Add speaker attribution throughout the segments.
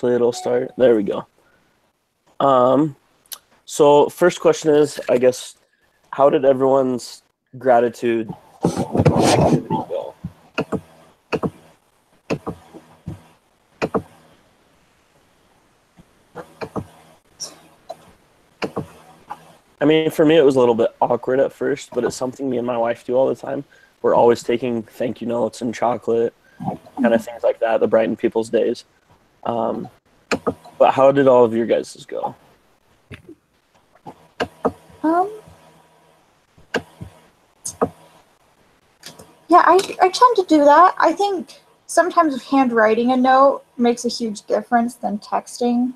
Speaker 1: Hopefully it'll start. There we go. So first question is, I guess, how did everyone's gratitude activity go? I mean, for me, it was a little bit awkward at first, but it's something me and my wife do all the time. We're always taking thank you notes and chocolate, kind of things like that, to brighten people's days. But how did all of your guys' go?
Speaker 2: Yeah, I tend to do that. I think sometimes handwriting a note makes a huge difference than texting.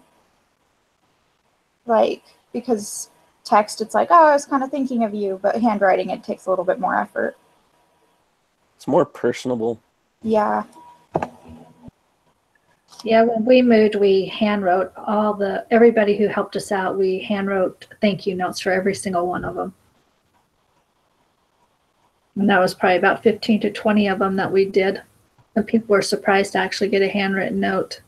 Speaker 2: Like, because text, it's like, oh, I was kind of thinking of you, but handwriting, it takes a little bit more effort.
Speaker 1: It's more personable.
Speaker 2: Yeah.
Speaker 3: Yeah, when we moved, we handwrote everybody who helped us out, we handwrote thank you notes for every single one of them. And that was probably about 15 to 20 of them that we did. And people were surprised to actually get a handwritten note.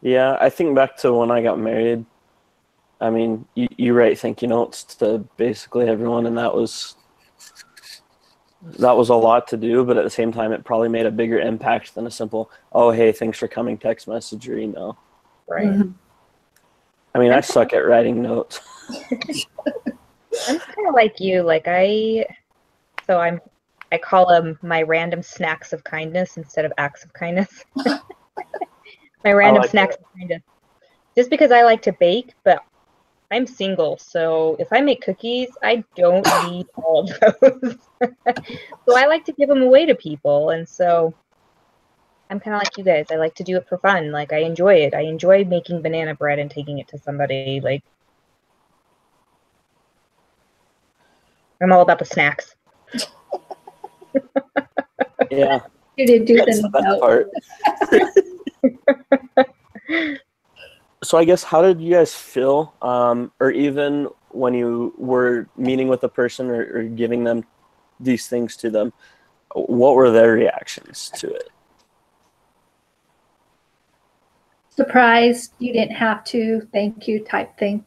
Speaker 1: Yeah, I think back to when I got married. I mean, you write thank you notes to basically everyone, and that was a lot to do, but at the same time, it probably made a bigger impact than a simple, oh, hey, thanks for coming text message or email.
Speaker 4: Right.
Speaker 3: Mm-hmm.
Speaker 1: I mean, I suck at writing notes.
Speaker 4: I'm kind of like you. Like I call them my random snacks of kindness instead of acts of kindness. My random snacks of kindness. Just because I like to bake, but I'm single, so if I make cookies, I don't need all of those. So I like to give them away to people, and so I'm kind of like you guys. I like to do it for fun. Like, I enjoy it. I enjoy making banana bread and taking it to somebody. Like, I'm all about the snacks.
Speaker 1: Yeah.
Speaker 3: You did do
Speaker 1: That's the best part. So I guess, how did you guys feel, or even when you were meeting with a person or giving them these things to them, what were their reactions to it?
Speaker 3: Surprised, you didn't have to, thank you type thing.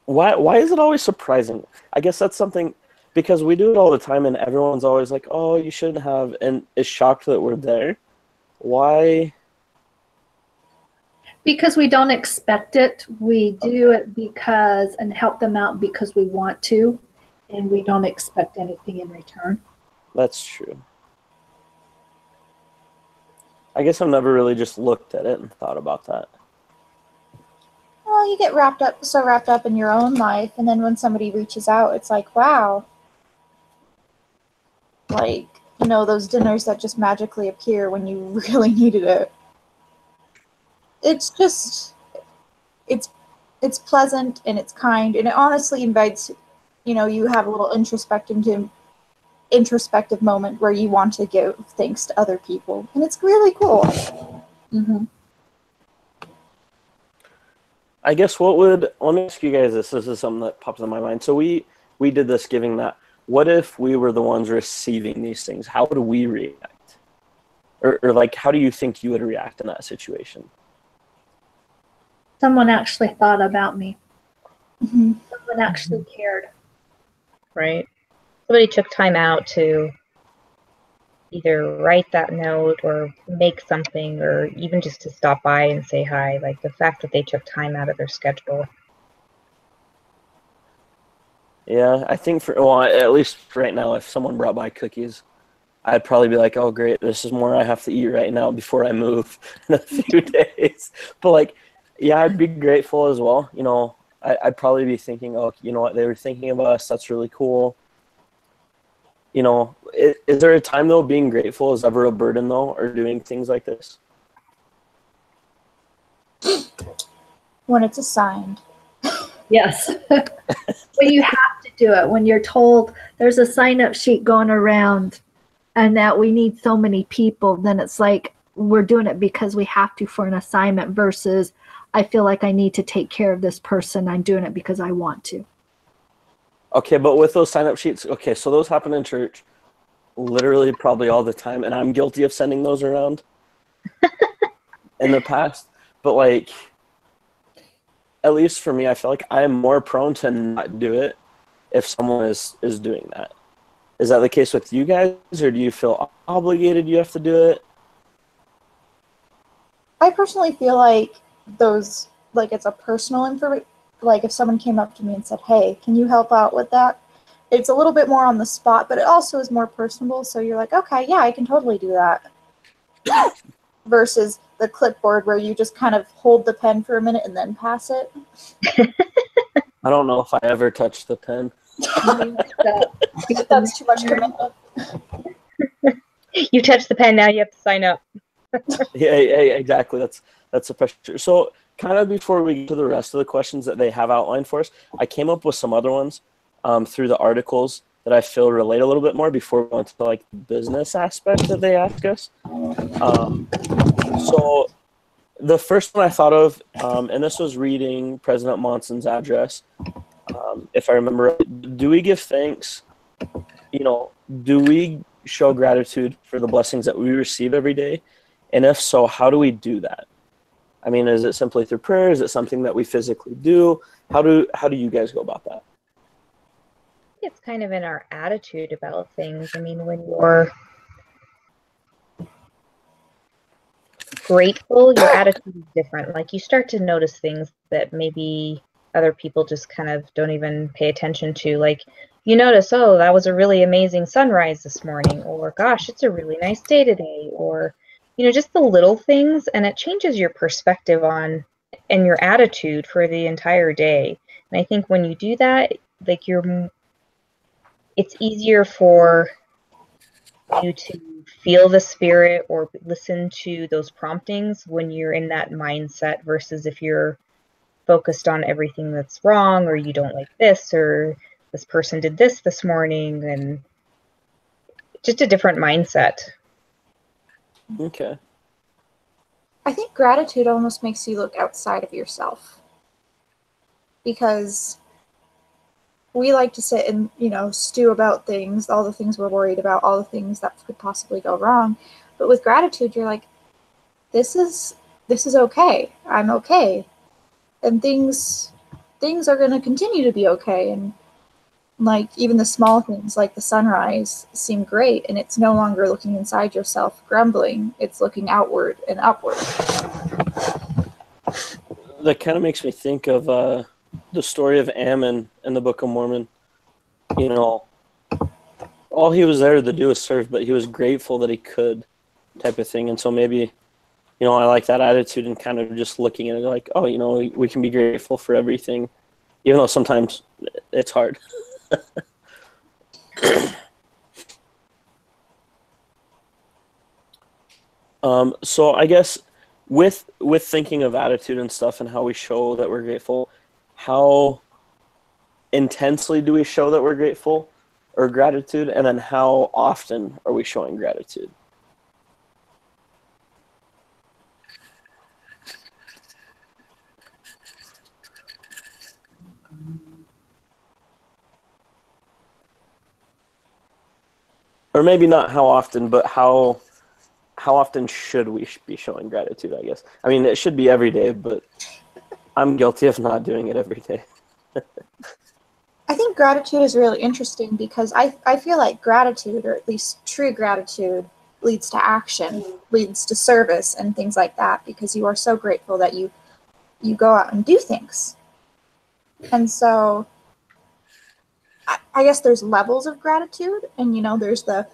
Speaker 1: Why is it always surprising? I guess that's something, because we do it all the time and everyone's always like, oh, you shouldn't have, and is shocked that we're there. Why?
Speaker 3: Because we don't expect it. We do it because, and help them out because we want to, and we don't expect anything in return.
Speaker 1: That's true. I guess I've never really just looked at it and thought about that.
Speaker 2: Well, you get so wrapped up in your own life, and then when somebody reaches out, it's like, wow. Like, you know, those dinners that just magically appear when you really needed it. It's just, it's pleasant and it's kind, and it honestly invites, you know, you have a little introspective moment where you want to give thanks to other people, and it's really cool. Mm-hmm.
Speaker 1: I guess let me ask you guys this. This is something that pops in my mind. So we did this giving that. What if we were the ones receiving these things? How would we react? Or like, how do you think you would react in that situation?
Speaker 3: Someone actually thought about me.
Speaker 2: Mm-hmm.
Speaker 3: Someone actually cared.
Speaker 4: Right. Somebody took time out to either write that note or make something, or even just to stop by and say hi. Like, the fact that they took time out of their schedule.
Speaker 1: Yeah, I think at least right now, if someone brought by cookies, I'd probably be like, oh, great, this is more I have to eat right now before I move in a few days. But, like, yeah, I'd be grateful as well. You know, I'd probably be thinking, oh, you know what, they were thinking of us. That's really cool. You know, is there a time, though, being grateful is ever a burden, though, or doing things like this?
Speaker 2: When it's assigned.
Speaker 3: Yes. Well, you have to do it. When you're told there's a sign-up sheet going around and that we need so many people, then it's like we're doing it because we have to for an assignment versus I feel like I need to take care of this person. I'm doing it because I want to.
Speaker 1: Okay, but with those sign-up sheets, okay, so those happen in church literally probably all the time, and I'm guilty of sending those around. in the past, but like, at least for me, I feel like I am more prone to not do it if someone is doing that. Is that the case with you guys, or do you feel obligated you have to do it?
Speaker 2: I personally feel like those, like it's a personal information. Like if someone came up to me and said, "Hey, can you help out with that?" It's a little bit more on the spot, but it also is more personable. So you're like, "Okay, yeah, I can totally do that." Versus the clipboard where you just kind of hold the pen for a minute and then pass it.
Speaker 1: I don't know if I ever touched the pen.
Speaker 2: That's too much commitment.
Speaker 4: You touch the pen, now you have to sign up.
Speaker 1: Yeah, exactly. That's the pressure. So, kind of before we get to the rest of the questions that they have outlined for us, I came up with some other ones through the articles that I feel relate a little bit more before we go into like the business aspect that they ask us. So, the first one I thought of, and this was reading President Monson's address. If I remember right, do we give thanks? Do we show gratitude for the blessings that we receive every day? And if so, how do we do that? I mean, is it simply through prayer? Is it something that we physically do? How do you guys go about that?
Speaker 4: It's kind of in our attitude about things. I mean, when you're grateful, your attitude is different. Like you start to notice things that maybe other people just kind of don't even pay attention to. Like you notice, oh, that was a really amazing sunrise this morning, or gosh, it's a really nice day today, or just the little things, and it changes your perspective on and your attitude for the entire day. And I think when you do that, like it's easier for you to feel the spirit or listen to those promptings when you're in that mindset versus if you're focused on everything that's wrong, or you don't like this, or this person did this morning, and just a different mindset.
Speaker 1: Okay.
Speaker 2: I think gratitude almost makes you look outside of yourself, because we like to sit and, stew about things, all the things we're worried about, all the things that could possibly go wrong. But with gratitude, you're like, this is okay. I'm okay. And things are going to continue to be okay. And like even the small things like the sunrise seem great, and it's no longer looking inside yourself grumbling. It's looking outward and upward.
Speaker 1: That kind of makes me think of the story of Ammon in the Book of Mormon. All he was there to do was serve, but he was grateful that he could, type of thing. And so maybe, I like that attitude and kind of just looking at it like, oh, we can be grateful for everything, even though sometimes it's hard. So I guess with thinking of attitude and stuff and how we show that we're grateful, how intensely do we show that we're grateful or gratitude, and then how often are we showing gratitude? Or maybe not how often, but how often should we be showing gratitude, I guess. I mean, it should be every day, but I'm guilty of not doing it every day.
Speaker 2: I think gratitude is really interesting because I feel like gratitude, or at least true gratitude, leads to action, leads to service and things like that, because you are so grateful that you go out and do things. And so I guess there's levels of gratitude, and there's the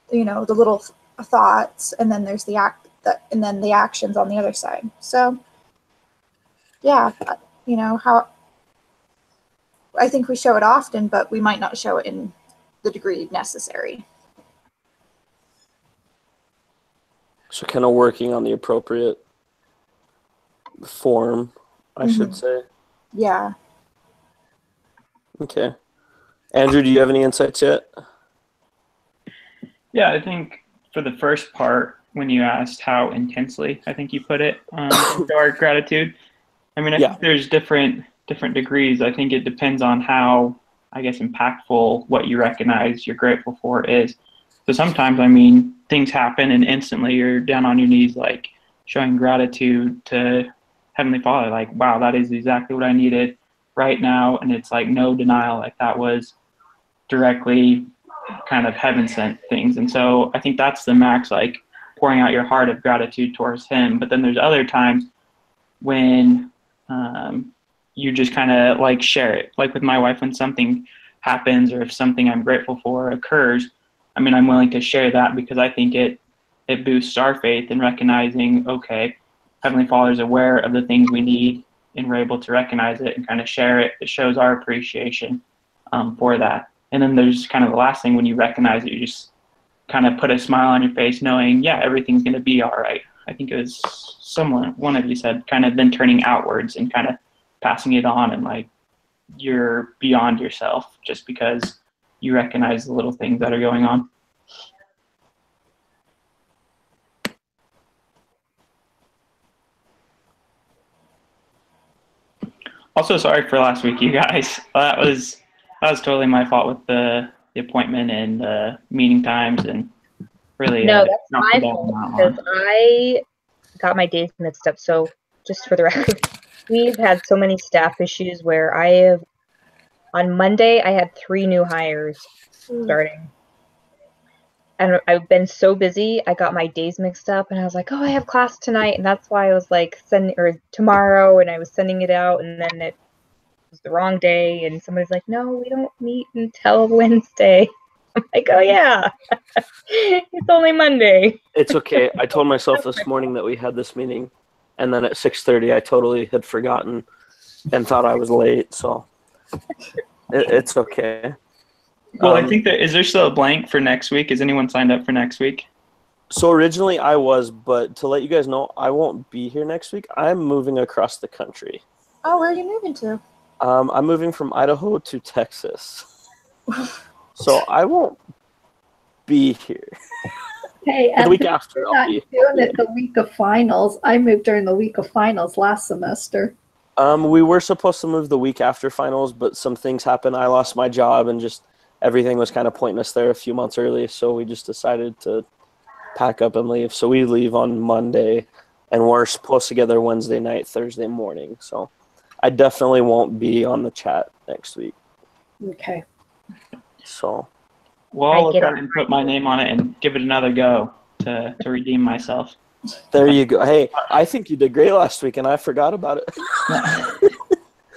Speaker 2: the little thoughts, and then there's the actions on the other side. So yeah, how I think we show it often, but we might not show it in the degree necessary.
Speaker 1: So kind of working on the appropriate form, I should say.
Speaker 2: Yeah.
Speaker 1: Okay. Andrew, do you have any insights yet?
Speaker 5: Yeah, I think for the first part, when you asked how intensely, I think you put it, into our gratitude. I mean, I think there's different degrees. I think it depends on how, I guess, impactful what you recognize you're grateful for is. So sometimes, I mean, things happen and instantly you're down on your knees like, showing gratitude to Heavenly Father, like, wow, that is exactly what I needed right now. And it's like no denial, like that was directly kind of heaven sent things. And so I think that's the max, like pouring out your heart of gratitude towards him. But then there's other times when you just kind of like share it, like with my wife, when something happens or if something I'm grateful for occurs, I mean, I'm willing to share that because I think it boosts our faith in recognizing, okay, Heavenly Father's aware of the things we need and we're able to recognize it and kind of share it. It shows our appreciation for that. And then there's kind of the last thing, when you recognize it, you just kind of put a smile on your face knowing, yeah, everything's going to be all right. I think it was one of you said, kind of then turning outwards and kind of passing it on, and like you're beyond yourself just because you recognize the little things that are going on. Also, sorry for last week, you guys. That was totally my fault with the appointment and the meeting times, and really.
Speaker 4: No, that's my fault because I got my days mixed up. So just for the record, we've had so many staff issues where on Monday, I had 3 new hires starting. And I've been so busy, I got my days mixed up, and I was like, oh, I have class tonight. And that's why I was like, tomorrow, and I was sending it out, and then it was the wrong day. And somebody's like, no, we don't meet until Wednesday. I'm like, oh, yeah, it's only Monday.
Speaker 1: It's okay. I told myself this morning that we had this meeting, and then at 6:30, I totally had forgotten and thought I was late. So it's okay.
Speaker 5: Well, I think is there still a blank for next week? Is anyone signed up for next week?
Speaker 1: So originally I was, but to let you guys know, I won't be here next week. I'm moving across the country.
Speaker 2: Oh, where are you moving to?
Speaker 1: I'm moving from Idaho to Texas. So I won't be here.
Speaker 3: Hey,
Speaker 1: the week after,
Speaker 3: you're not doing it the week of finals. I moved during the week of finals last semester.
Speaker 1: We were supposed to move the week after finals, but some things happened. I lost my job, and just everything was kind of pointless there a few months early. So we just decided to pack up and leave. So we leave on Monday, and we're supposed to get there Wednesday night, Thursday morning. So I definitely won't be on the chat next week.
Speaker 3: Okay.
Speaker 1: So.
Speaker 5: Well, I'll look at it and put my name on it and give it another go to redeem myself.
Speaker 1: There you go. Hey, I think you did great last week, and I forgot about it.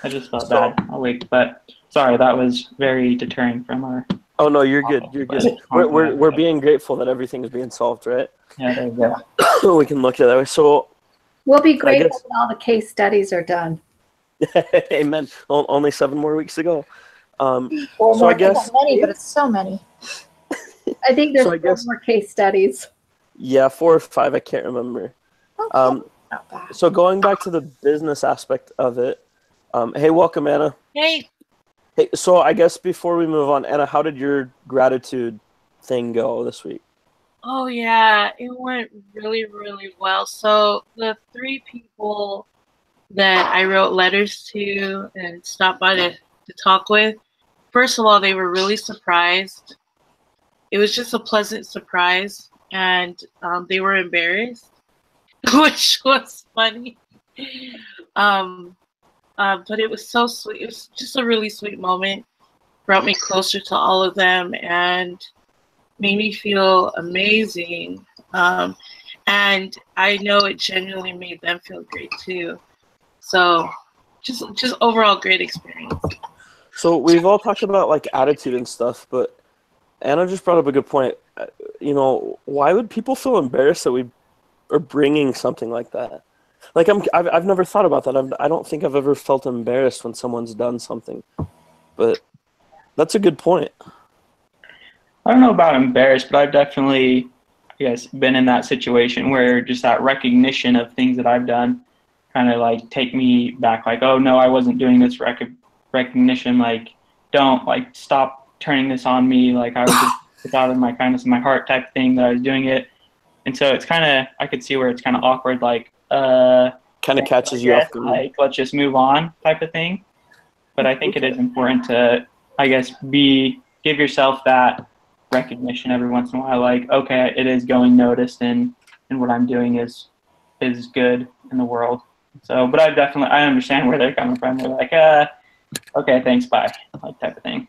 Speaker 5: I just felt bad all week, but sorry, that was very deterring from our.
Speaker 1: Oh no, you're good. You're good. We're being grateful that everything is being solved, right?
Speaker 5: Yeah, there you go.
Speaker 1: We can look at it that way. So
Speaker 3: we'll be grateful when all the case studies are done.
Speaker 1: Amen. Only 7 more weeks to go.
Speaker 2: So I guess many, but it's so many.
Speaker 3: I think there's 4 more case studies.
Speaker 1: Yeah, 4 or 5. I can't remember.
Speaker 2: Okay.
Speaker 1: So going back to the business aspect of it. Hey, welcome, Anna.
Speaker 6: Hey.
Speaker 1: Hey. So I guess before we move on, Anna, how did your gratitude thing go this week?
Speaker 6: Oh yeah, it went really, really well. So the 3 people that I wrote letters to and stopped by to talk with, first of all, they were really surprised. It was just a pleasant surprise, and they were embarrassed, which was funny. But it was so sweet. It was just a really sweet moment. Brought me closer to all of them and made me feel amazing. And I know it genuinely made them feel great too. So just overall great experience.
Speaker 1: So we've all talked about like attitude and stuff, but Anna just brought up a good point. You know, why would people feel embarrassed that we are bringing something like that? Like I've never thought about that. I don't think I've ever felt embarrassed when someone's done something, but that's a good point.
Speaker 5: I don't know about embarrassed, but I've definitely, been in that situation where just that recognition of things that I've done kind of like take me back. Like, oh no, I wasn't doing this recognition. Like, don't like stop turning this on me. Like I was just out of my kindness of my heart type thing that I was doing it. And so it's kind of, I could see where it's kind of awkward. Like,
Speaker 1: kind of catches you off guard.
Speaker 5: Like, let's just move on type of thing. But I think it is important to, give yourself that recognition every once in a while. Like, okay, it is going noticed, and what I'm doing is is good in the world. So, but I understand where they're coming from. They're like, okay, thanks, bye, like type of thing.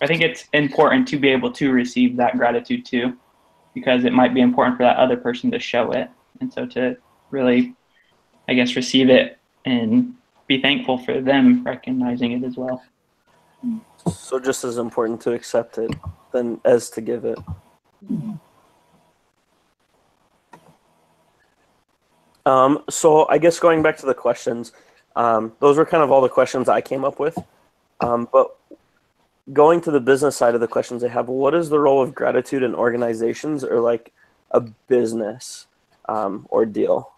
Speaker 5: I think it's important to be able to receive that gratitude too, because it might be important for that other person to show it. And so to really, I guess, receive it and be thankful for them recognizing it as well.
Speaker 1: So just as important to accept it than as to give it. So I guess going back to the questions, those were kind of all the questions I came up with. But going to the business side of the questions I have, what is the role of gratitude in organizations or like a business ordeal?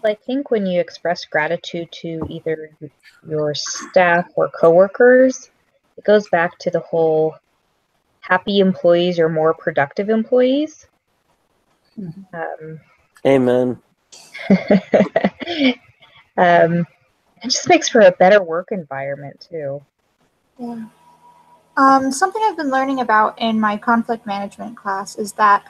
Speaker 4: I think when you express gratitude to either your staff or coworkers, it goes back to the whole happy employees or more productive employees.
Speaker 1: Amen.
Speaker 4: It just makes for a better work environment too.
Speaker 2: Yeah. Something I've been learning about in my conflict management class is that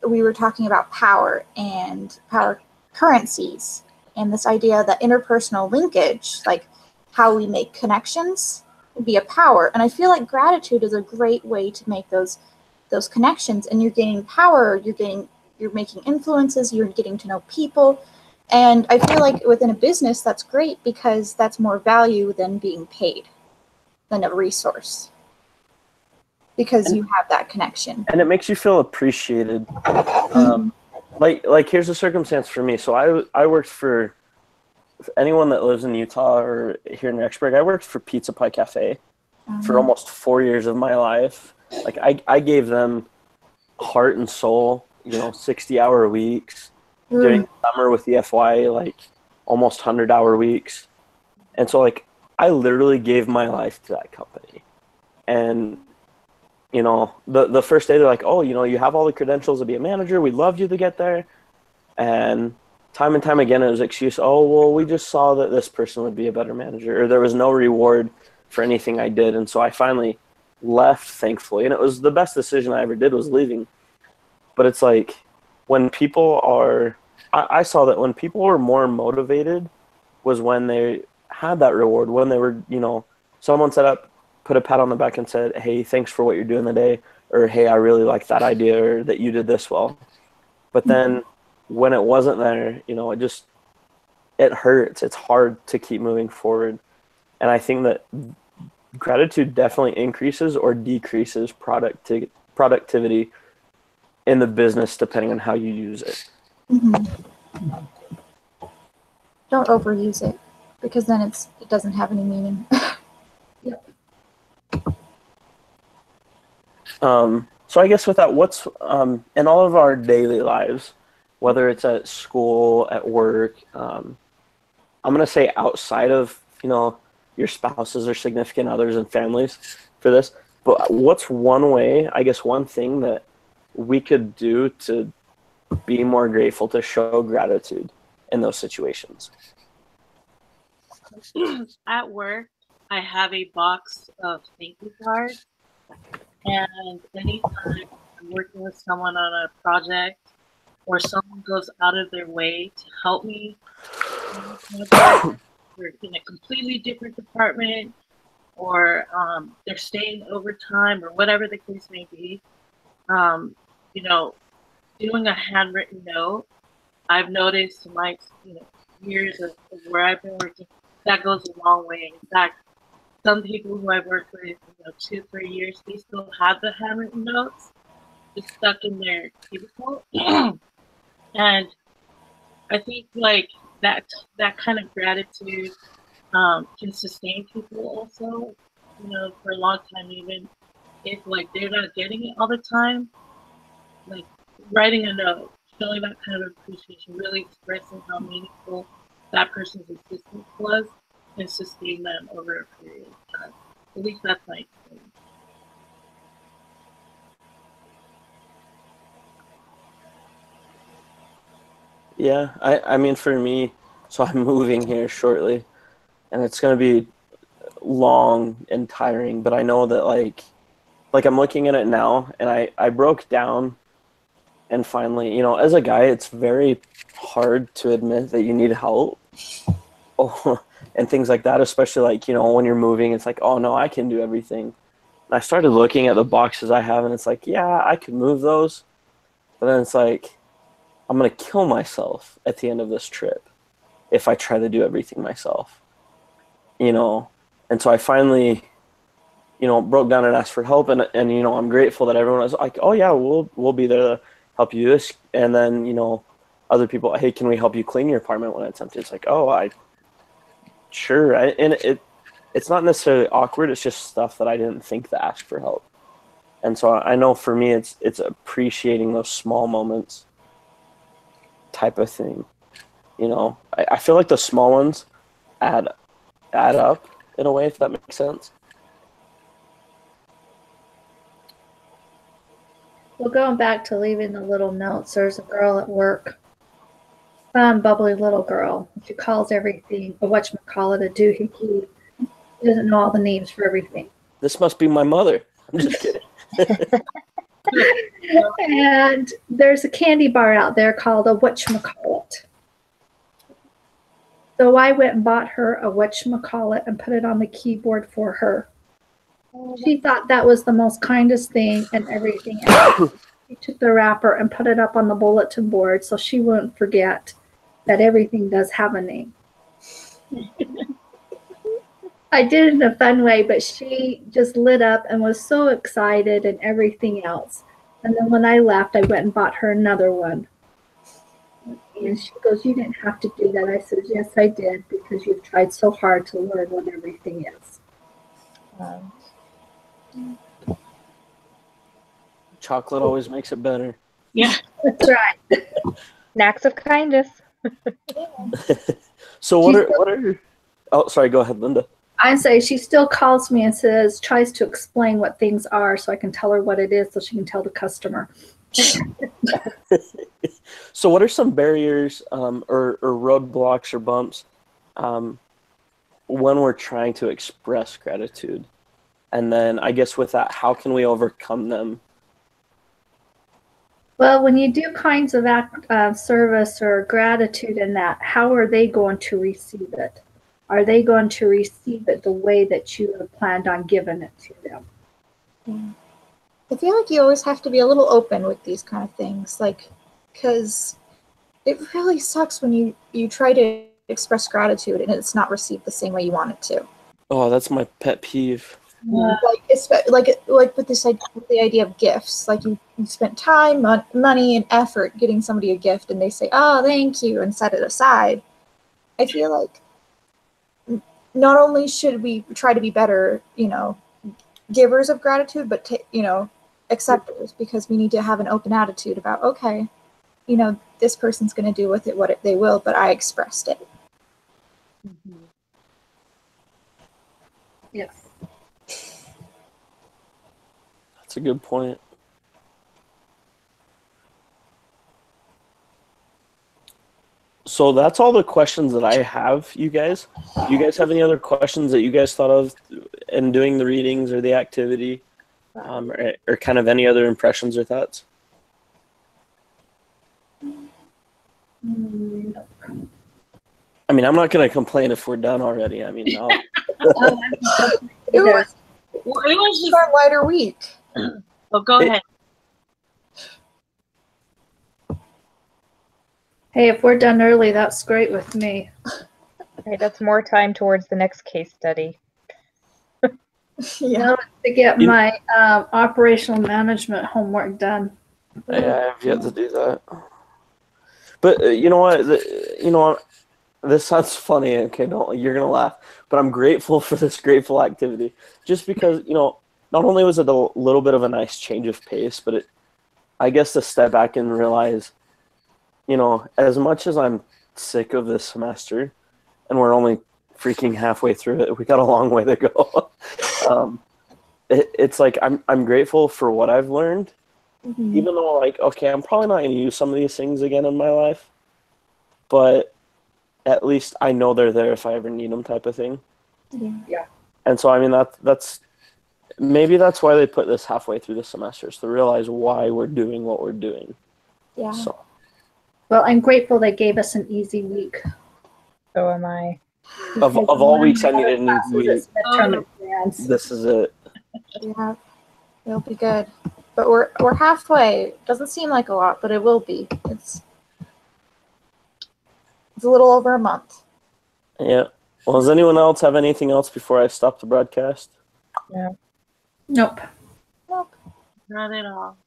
Speaker 2: we were talking about power and power currencies and this idea that interpersonal linkage, like how we make connections, would be a power. And I feel like gratitude is a great way to make those connections. And you're gaining power, you're making influences, you're getting to know people. And I feel like within a business, that's great because that's more value than being paid, than a resource. Because you have that connection.
Speaker 1: And it makes you feel appreciated. Like here's a circumstance for me. So I worked for anyone that lives in Utah or here in Rexburg, I worked for Pizza Pie Cafe for almost 4 years of my life. Like I gave them heart and soul, 60-hour weeks. During the summer with the FY, like almost 100-hour weeks. And so like I literally gave my life to that company. And the first day they're like, oh, you have all the credentials to be a manager. We'd love you to get there. And time again, it was excuse, oh, well, we just saw that this person would be a better manager, or there was no reward for anything I did. And so I finally left, thankfully. And it was the best decision I ever did was leaving. But it's like when people are, I saw that when people were more motivated was when they had that reward, when they were, someone put a pat on the back and said, hey, thanks for what you're doing today, or hey, I really like that idea, or that you did this well. But then when it wasn't there, it hurts. It's hard to keep moving forward. And I think that gratitude definitely increases or decreases productivity in the business depending on how you use it.
Speaker 2: Don't overuse it because then it doesn't have any meaning.
Speaker 1: So I guess with that, what's in all of our daily lives, whether it's at school, at work, I'm going to say outside of, your spouses or significant others and families for this, but what's one way, I guess one thing that we could do to be more grateful, to show gratitude in those situations?
Speaker 6: At work, I have a box of thank you cards. And anytime I'm working with someone on a project or someone goes out of their way to help me, we're in a completely different department or they're staying overtime or whatever the case may be, doing a handwritten note, I've noticed in my years of where I've been working, that goes a long way. In fact, some people who I've worked with 2-3 years, they still have the handwritten notes just stuck in their cubicle. And I think like that kind of gratitude can sustain people also, for a long time, even if like they're not getting it all the time. Like writing a note, showing that kind of appreciation, really expressing how meaningful that person's existence was, and sustain them over a period of time. At least that's my experience.
Speaker 1: Yeah, I mean, for me, so I'm moving here shortly, and it's going to be long and tiring, but I know that like I'm looking at it now, and I broke down And finally, as a guy, it's very hard to admit that you need help. Oh, and things like that, especially like, when you're moving, it's like, oh no, I can do everything. And I started looking at the boxes I have, and it's like, yeah, I could move those. But then it's like, I'm going to kill myself at the end of this trip if I try to do everything myself. And so I finally, broke down and asked for help. And I'm grateful that everyone was like, oh yeah, we'll be there to help you. And then, other people, hey, can we help you clean your apartment when it's empty? It's like, oh, sure. And it's not necessarily awkward. It's just stuff that I didn't think to ask for help. And so I know for me, it's appreciating those small moments type of thing. I feel like the small ones add up in a way, if that makes sense.
Speaker 3: Well, going back to leaving the little notes, there's a girl at work, fun, bubbly little girl. She calls everything a whatchamacallit, a doohickey. She doesn't know all the names for everything.
Speaker 1: This must be my mother. I'm just kidding.
Speaker 3: And there's a candy bar out there called a whatchamacallit. So I went and bought her a whatchamacallit and put it on the keyboard for her. She thought that was the most kindest thing and everything else. She took the wrapper and put it up on the bulletin board so she wouldn't forget that everything does have a name. I did it in a fun way, but she just lit up and was so excited and everything else. And then when I left, I went and bought her another one. And she goes, you didn't have to do that. I said, yes, I did, because you've tried so hard to learn what everything is.
Speaker 1: Chocolate always makes it better.
Speaker 6: Yeah.
Speaker 3: That's right.
Speaker 4: Snacks of kindness.
Speaker 1: So what are oh, sorry, go ahead, Linda.
Speaker 3: I say she still calls me and tries to explain what things are so I can tell her what it is so she can tell the customer.
Speaker 1: So what are some barriers or roadblocks or bumps when we're trying to express gratitude? And then I guess with that, how can we overcome them?
Speaker 3: Well, when you do kinds of service or gratitude in that, how are they going to receive it? Are they going to receive it the way that you have planned on giving it to them?
Speaker 2: Yeah. I feel like you always have to be a little open with these kind of things, because it really sucks when you try to express gratitude and it's not received the same way you want it to.
Speaker 1: Oh, that's my pet peeve.
Speaker 2: Like with the idea of gifts, like you spent time, money, and effort getting somebody a gift, and they say, "Oh, thank you," and set it aside. I feel like not only should we try to be better, givers of gratitude, but acceptors, because we need to have an open attitude about, okay, this person's going to do with it what they will, but I expressed it.
Speaker 3: Mm-hmm. Yes.
Speaker 1: That's a good point. So that's all the questions that I have, you guys. Do you guys have any other questions that you guys thought of in doing the readings or the activity, or kind of any other impressions or thoughts? I mean, I'm not going to complain if we're done already. I mean, no.
Speaker 2: It was just a lighter week.
Speaker 6: Well, go ahead.
Speaker 3: Hey, if we're done early, that's great with me.
Speaker 4: Right, that's more time towards the next case study.
Speaker 2: Yeah.
Speaker 3: To get my operational management homework done.
Speaker 1: I have yet to do that. But you know what? This sounds funny. Okay, you're gonna laugh. But I'm grateful for this grateful activity, just because not only was it a little bit of a nice change of pace, but I guess to step back and realize, as much as I'm sick of this semester, and we're only freaking halfway through it, we got a long way to go. It's like I'm grateful for what I've learned, even though okay, I'm probably not going to use some of these things again in my life, but at least I know they're there if I ever need them, type of thing.
Speaker 3: Yeah.
Speaker 1: And so I mean that's maybe that's why they put this halfway through the semester, is to realize why we're doing what we're doing.
Speaker 2: Yeah.
Speaker 1: So
Speaker 3: Well, I'm grateful they gave us an easy week.
Speaker 4: So am I.
Speaker 1: of all weeks, I needed an easy week.
Speaker 3: It's midterm exams.
Speaker 1: This is it.
Speaker 2: Yeah. It'll be good. But we're halfway. Doesn't seem like a lot, but it will be. It's a little over a month.
Speaker 1: Yeah. Well, does anyone else have anything else before I stop the broadcast?
Speaker 3: Nope.
Speaker 2: Nope.
Speaker 6: Not at all.